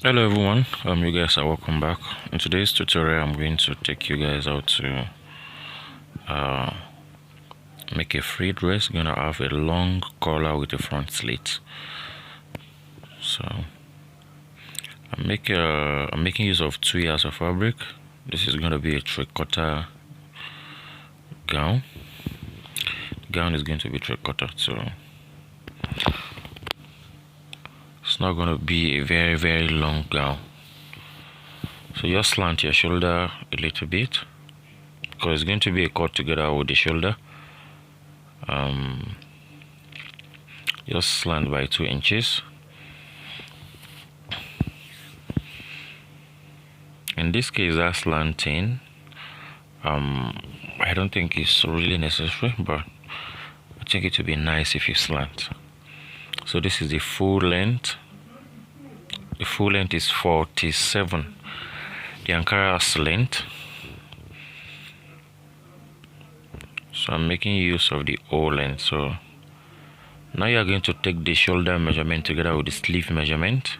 Hello everyone, you guys are welcome back. In today's tutorial I'm going to take you guys out to make a free dress. Gonna have a long collar with a front slit. So I'm making use of 2 yards of fabric. This is gonna be a 3/4 gown. The gown is going to be 3/4, so it's not gonna be a very long gown. So just slant your shoulder a little bit because it's going to be a cut together with the shoulder. Just slant by 2 inches. In this case, that slanting, I don't think it's really necessary, but I think it would be nice if you slant. So this is the full length. The full length is 47. The Ankara has length. So I'm making use of the whole length. So now you are going to take the shoulder measurement together with the sleeve measurement.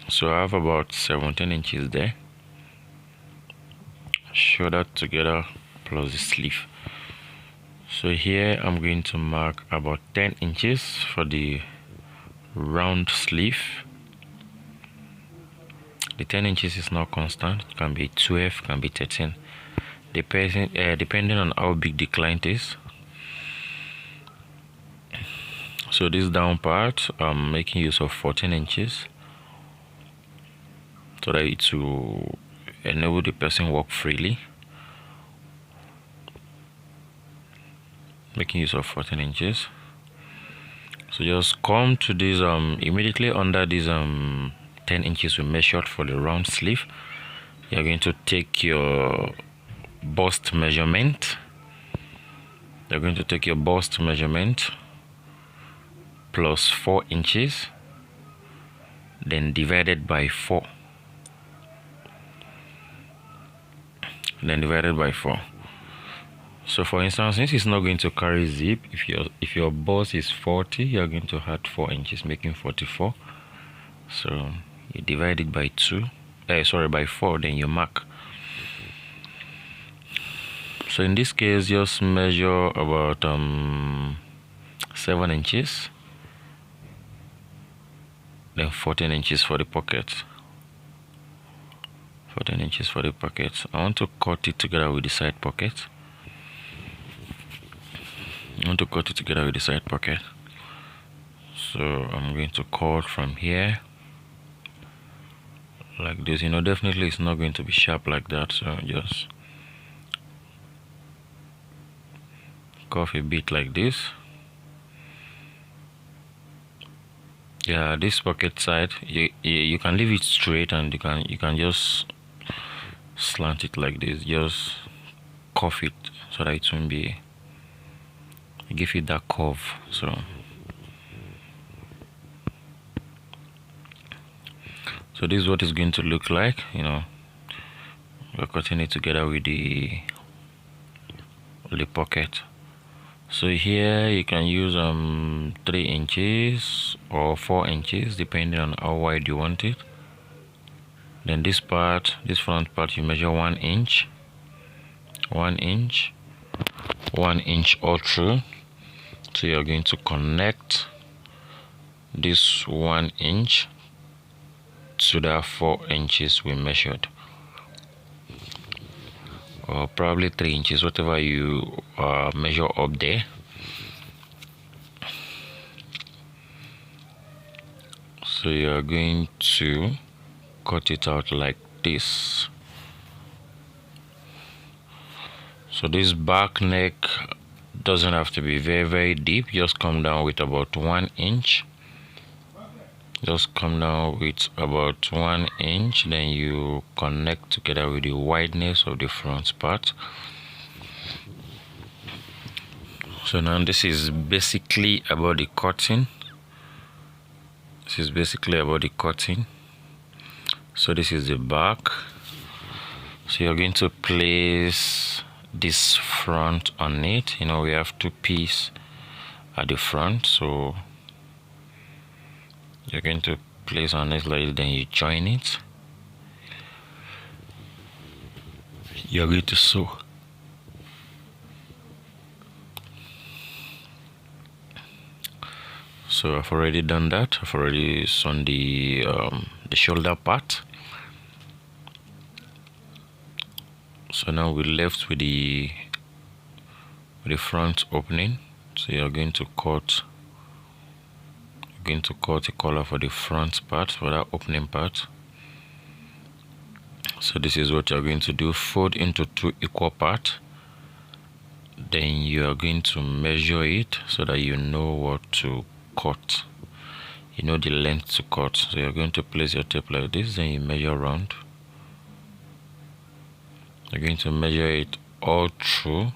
So I have about 17 inches there. Shoulder together plus the sleeve. So here I'm going to mark about 10 inches for the round sleeve. The 10 inches is not constant. It can be 12, can be 13, depending on how big the client is. So this down part, I'm making use of 14 inches so that it will enable the person walk freely. Making use of 14 inches. So just come to this immediately under this 10 inches we measured for the round sleeve. You're going to take your bust measurement. You're going to take your bust measurement plus 4 inches, then divided by 4. Then divided by 4. So for instance, since it's not going to carry zip, if your bust is 40, you're going to add 4 inches, making 44. So you divide it by by 4, then you mark. So in this case, just measure about 7 inches, then 14 inches for the pocket. 14 inches for the pocket. I want to cut it together with the side pocket. So I'm going to cut from here like this. Definitely it's not going to be sharp like that, so just curve a bit like this. Yeah, this pocket side, you can leave it straight, and you can just slant it like this. Just curve it so that it won't be, give it that curve. So this is what it's going to look like. We're cutting it together with the pocket. So here you can use 3 inches or 4 inches depending on how wide you want it. Then this front part, you measure 1 inch, 1 inch all through. So you're going to connect this 1 inch to the 4 inches we measured, or probably 3 inches, whatever you measure up there. So you're going to cut it out like this. So this back neck doesn't have to be very deep. Just come down with about 1 inch. Just come down with about 1 inch, then you connect together with the wideness of the front part. So now this is basically about the cutting. So this is the back. So you're going to place this front on it. We have 2 pieces at the front, so you're going to place on it like, then you join it. You're going to sew. So I've already done that. I've already sewn the shoulder part. So now we're left with the front opening. So you're going to cut a collar for the front part, for that opening part. So this is what you're going to do. Fold into 2 equal parts. Then you are going to measure it so that you know what to cut. You know the length to cut. So you're going to place your tape like this, then you measure round. You're going to measure it all through.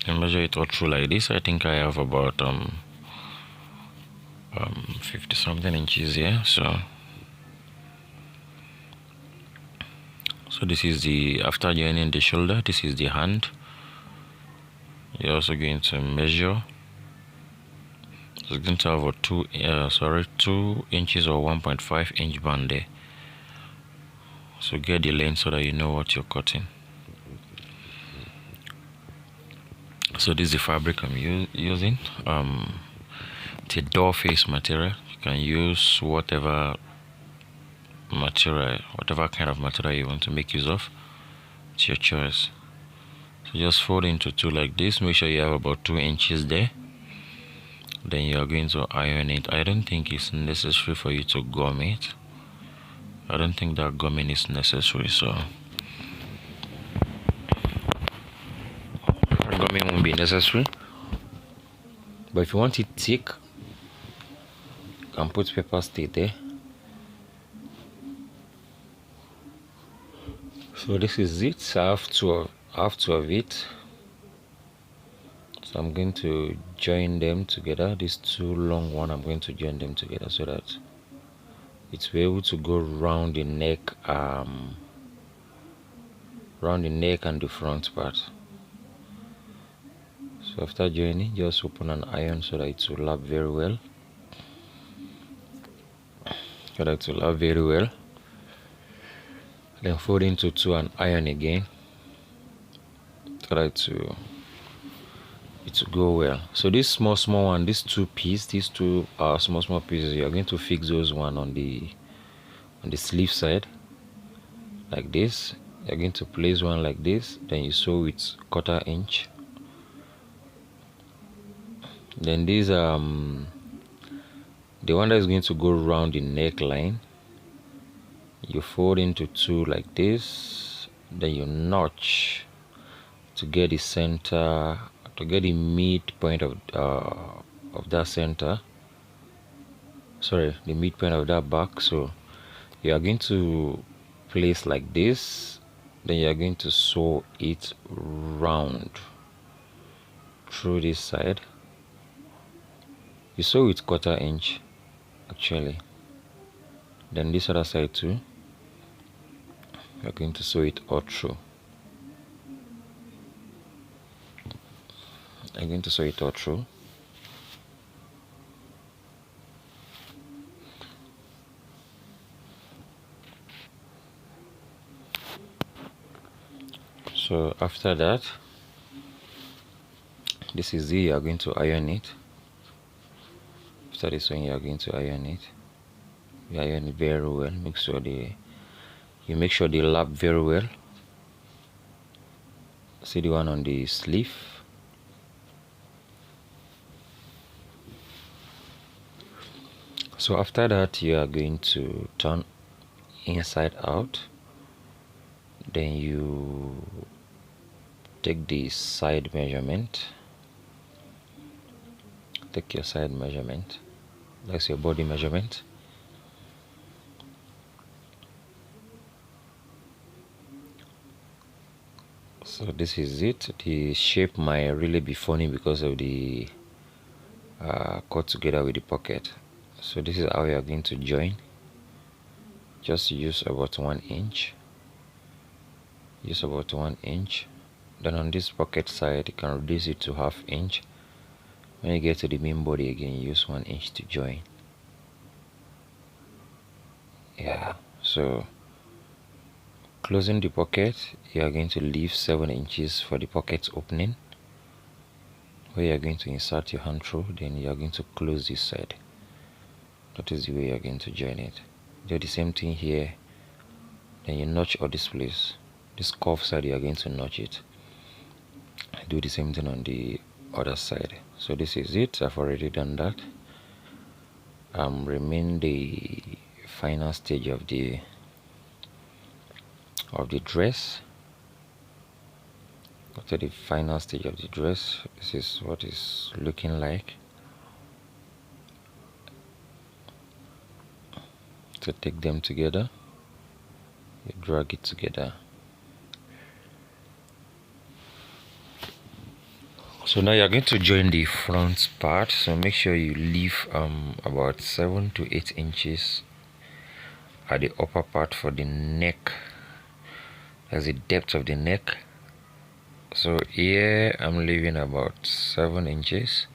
And measure it all through like this. I think I have about 50 something inches here. So this is the, after joining the shoulder, this is the hand. You're also going to measure. So it's going to have a 2 inches or 1.5 inch band there. So get the length so that you know what you're cutting. So this is the fabric I'm using. It's a door face material. You can use whatever kind of material you want to make use of. It's your choice. So just fold into 2 like this. Make sure you have about 2 inches there. Then you are going to iron it. I don't think it's necessary for you to gum it. I don't think that gumming is necessary, so gumming won't be necessary. But if you want it thick, you can put paper stay there. So this is it. I have two of it. So I'm going to join them together. These 2 long one, I'm going to join them together so that it will be able to go round the neck, and the front part. So after joining, just open an iron so that it will lap very well. Then fold into 2 and iron again so that it will go well. So this small one, these two small pieces, you are going to fix those one on the sleeve side like this. You're going to place one like this, then you sew with 1/4 inch. Then these the one that is going to go around the neckline, you fold into 2 like this, then you notch to get the center, to get the midpoint of that center, sorry, the midpoint of that back. So you are going to place like this, then you are going to sew it round through this side. You sew with 1/4 inch actually. Then this other side too, you're going to sew it all through. I'm going to sew it all through. So after that, this is you are going to iron it. After this one, you are going to iron it. You iron it very well. Make sure they lap very well. See the one on the sleeve. So after that, you are going to turn inside out. Then you take the side measurement. Take your side measurement. That's your body measurement. So this is it. The shape might really be funny because of the cut together with the pocket. So this is how you are going to join. Just use about 1 inch. Use about 1 inch. Then on this pocket side, you can reduce it to 1/2 inch. When you get to the main body again, use 1 inch to join. Yeah, so closing the pocket, you are going to leave 7 inches for the pocket opening, where you are going to insert your hand through. Then you are going to close this side. That is the way you are going to join it. Do the same thing here. Then you notch all this place. This curved side, you are going to notch it. Do the same thing on the other side. So this is it. I've already done that. Remain the final stage of the dress. After the final stage of the dress, this is what it's looking like. To take them together, you drag it together. So now you're going to join the front part. So make sure you leave about 7 to 8 inches at the upper part for the neck. That's the depth of the neck. So here I'm leaving about 7 inches.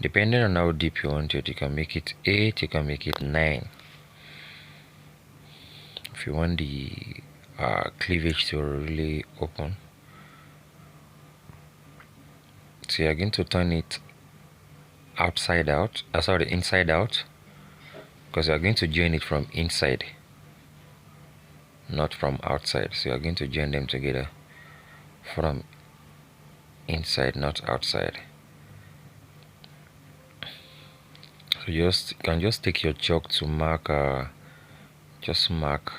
Depending on how deep you want it, you can make it 8, you can make it 9. If you want the cleavage to really open. So you're going to turn it inside out, because you're going to join it from inside, not from outside. So you're going to join them together from inside, not outside. So you can just take your chalk to mark, just mark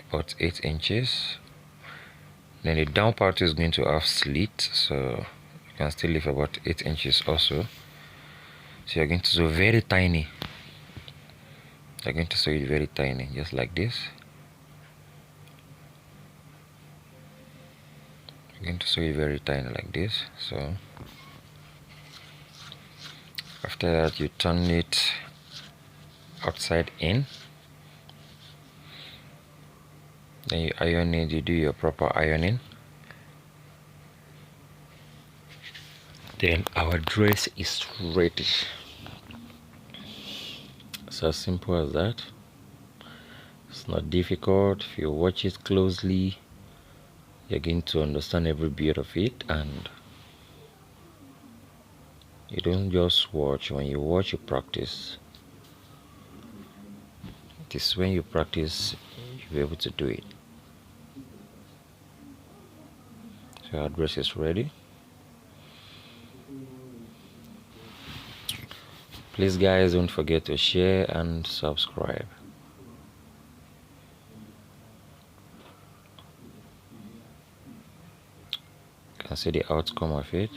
about 8 inches. Then the down part is going to have slit, so you can still leave about 8 inches also. So you're going to sew very tiny. You're going to sew it very tiny, just like this. You're going to sew it very tiny like this. So after that, you turn it outside in. Then you iron it, you do your proper ironing. Then our dress is ready. It's as simple as that. It's not difficult. If you watch it closely, you're going to understand every bit of it, and you don't just watch. When you watch, you practice. It is when you practice you'll be able to do it. So our dress is ready. Please guys, don't forget to share and subscribe. You can see the outcome of it.